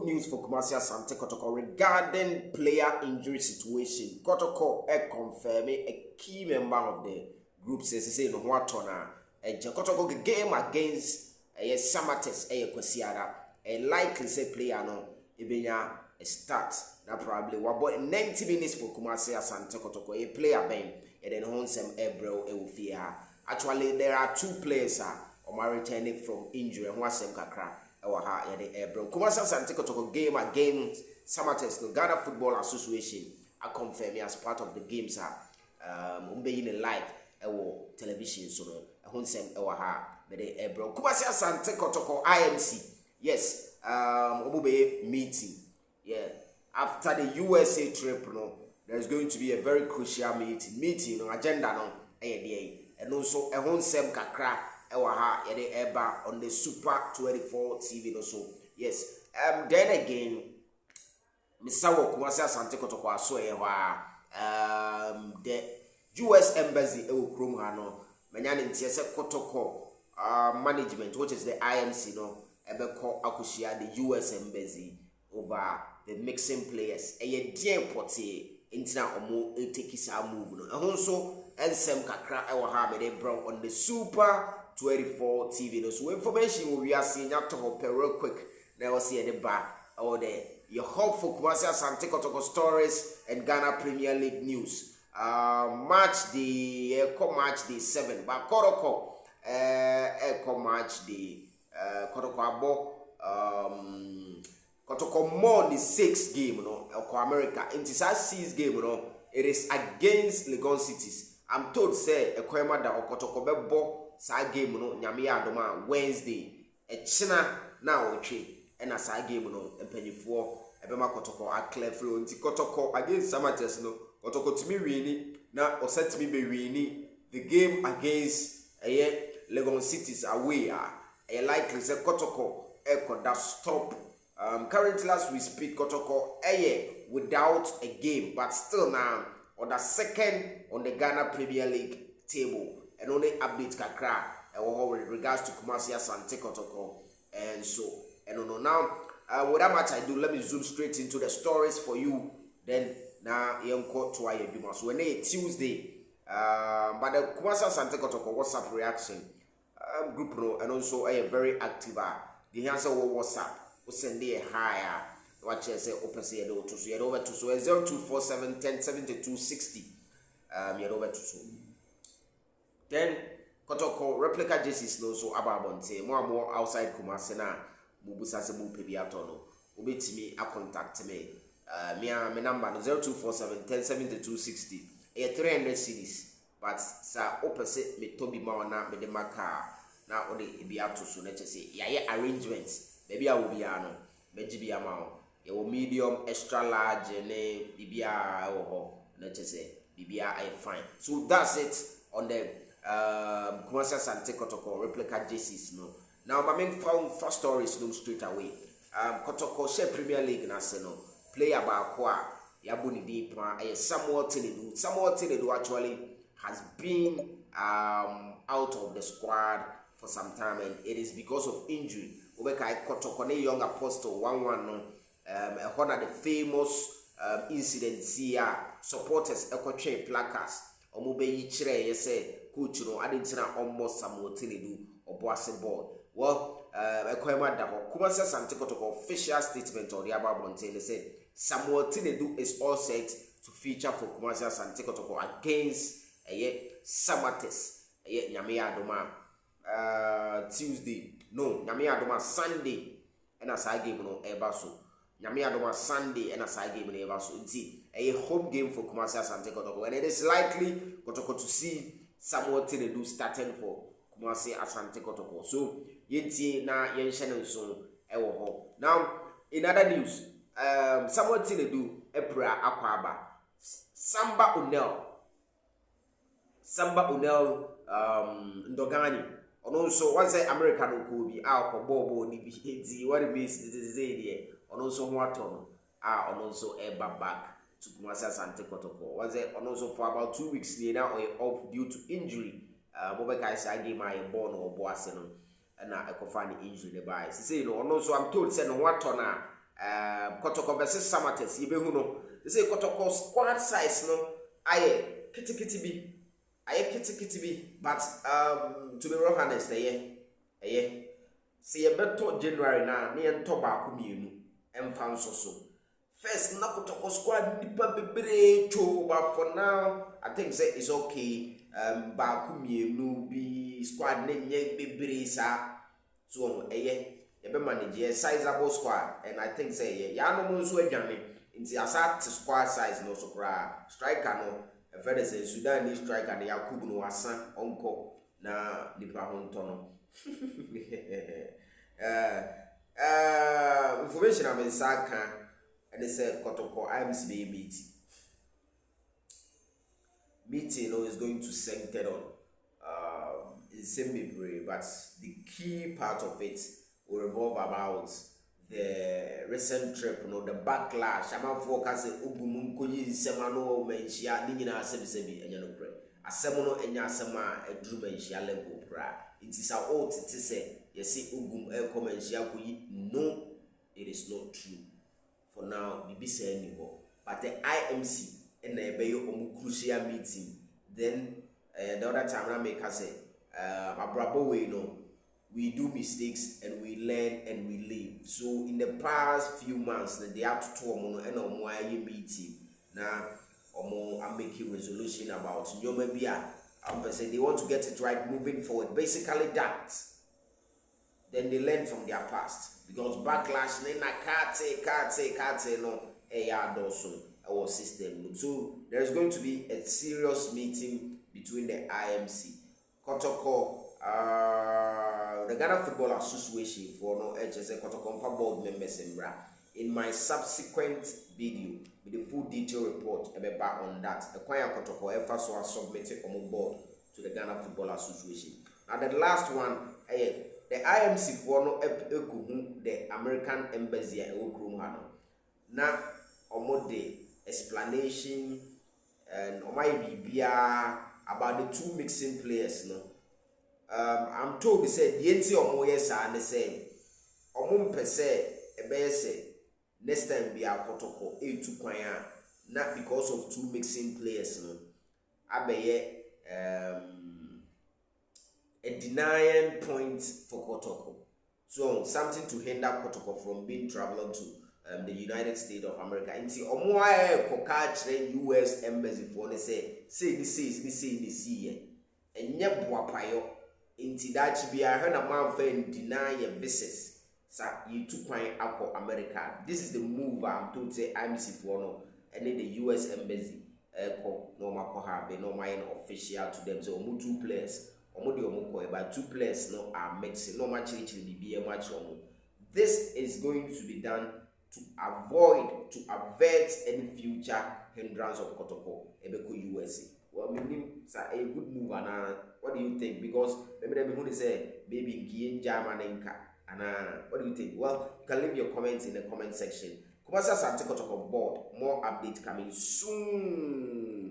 good news for Kumasi Asante Kotoko regarding player injury situation. Kotoko confirming a key member of the group says no what on a Kotoko game against a Samates a Kwesiara a likely say player no ebenya a start na probably about 90 minutes for Kumasi Asante Kotoko a player ben and then Honsem Ebro Eufia. Actually there are two players are returning from injury and Wasem Kakra. Bro, Kumasi Asante Kotoko game against Samates, the Ghana Football Association, I confirm as part of the games in live television so Hunsem bro. Kumasi Asante Kotoko IMC. Yes, meeting. Yeah. After the USA trip, there's going to be a very crucial meeting agenda and also a Hunsem Kakra on the Super 24 TV also. Yes. Then again, Misawo Kumasi Asante Kotoko aso the US Embassy Krum hano manyane ntiese Kotoko management, which is the IMC ebeko akushia the US Embassy over the mixing players. Dear poti intina omo take sa move no. Ehun so ensem kakra bro on the Super 24 TV. So information we are seeing up to real quick. Now see the bar or the your hope for Kumasi Asante Kotoko stories and Ghana Premier League news. Match the 7, but Kotoko match the Kotoko Kotoko more the 6th game America. In this 6th game it is against Legon Cities. I'm told say Ekwema da Kotoko bebo sa game nyame adoma Wednesday china na otwe na sa game empanyifo ebema Kotoko akle flow nti Kotoko against Samates Kotoko timi wini na osetimi be wini the game against Legon Cities away likely say Kotoko that stop currently as we speak Kotoko without a game, but still now on the second on the Ghana Premier League table. And only update kakra with regards to Kumasi Asante Kotoko and so now with that much I do, let me zoom straight into the stories for you. Then now yonko to ayeduma. So when it's Tuesday, but the Kumasi Asante Kotoko WhatsApp reaction group and also a very active. The answer was WhatsApp. We send a higher. Watch say open say to so you over to so 0247 1072 60. You over to so. Then Kotoko replica jerseys no so ababonte more outside Kumasi na mubusa se mu pebi atono obetimi a contact me me number no 0247 1072 60 300 cedis but sa opposite me tobi ma na me de maka na ode ebi ato so na chese yaye arrangements baby a wo bia no meji bia ma o ye wo medium extra large ne bibia wo ho na chese bibia I fine. So that's it on the Kumasi Asante Kotoko replica jerseys now my main first stories straight away. Kotoko share Premier League na se player ba ko a yaboni di pa Samuel Tinedu actually has been out of the squad for some time, and it is because of injury. Obeka Kotoko ne young apostle 1-1 one of the famous incidents here supporters ekotwe placards omobe yi kire yese coach adentina almost Samuel Tinedu oboase ball. Well, Ekwema da Kumasi Asante Kotoko official statement or the Ababonte said Samuel Tinedu is all set to feature for Kumasi Asante Kotoko against Samates nyame adoma Tuesday nyame adoma Sunday and as I game ebaso nyame adoma Sunday and as I game ebaso nti a home game for Kumasi Asante Kotoko, and it is likely Kotoko to see Samuel Tinedu starting for Kumasi Asante Kotoko. So yenti na yenhene so ewo ho. Now in other news, Samuel Tinedu epra akwaba Samba Unel Ndogani ono so once American ko bi akobobo ni bi enti what it means is there ono so ho atono ono so eba back to Kumasi Asante Kotoko. Was it also for about 2 weeks now off due to injury? Bobeka is I gave my born or boaseno and I could find the injury the by. Say no, also I'm told send what on Kotoko versus Samates. Yibehu no. They say Kotoko squad size no. Aye kitty bi. Aye kitty bi. But to be real honest, see a better January na near Toba Kumienu and Fansoso. First, na Kotoko squad nipa bebre cho, but for now, I think say it's okay. Bakumienu be squad name ye bebre sa. So ebe manage a sizable squad, and I think say ya no mo so adwane nti asat squad size no so kra striker no e fere say Sudanese striker na Yakubu no asa onko na nipa ho nto no information am insaka and say Kotoko IMC meeting, you know, is going to center on Zimbabwe, but the key part of it will revolve about the recent trip, you know, the backlash. I'm focusing Ugumun Koyi Semano Menchia, Nina Sebi, and Yanopre. A semono and Yasama, a drew Menchia level pra. It is our old to say, you see Ugum Elko Menchia Koyi. No, it is not true. For now, we be saying anymore. But the IMC and the Bayo crucial meeting, then the other time I make us say, Abrabo way, no, we do mistakes and we learn and we live. So in the past few months, they have to and on meeting now. I'm making resolution about Nyomebia. Say they want to get it right moving forward. Basically that. Then they learn from their past. Because backlash, can't say no, our system. So there's going to be a serious meeting between the IMC, Kotoko, the Ghana Football Association for no HSA Kotoko board members in my subsequent video with the full detail report about on that. The choir Kotoko ever so submitted on board to the Ghana Football Association. Now the last one, the IMC for no the American Embassy at Okrumhano. Now, the explanation and about the two mixing players. No, I'm told they said the NC or yes, and they say, per se, next time be our Kotoko A2 choir, not because of two mixing players. No, a denying point for Kotoko. So something to hinder Kotoko from being traveled to the United States of America. Nti omo aye koka kire US embassy for ne say this year. Enye boapayo. Nti that bia he na man fa deny your visas. Sa you took kwan akọ America. This is the move I'm told say IMC for no and the US embassy ko no mako have no my official to them. So omo two players but two players no are mixing. No match be a match. This is going to be done to avert any future hindrance of Kotoko Ebeko USA. Well, it's a good move, and what do you think? Because maybe they say maybe Kian German and what do you think? Well, you can leave your comments in the comment section. Kumasa Asante Kotoko board. More updates coming soon.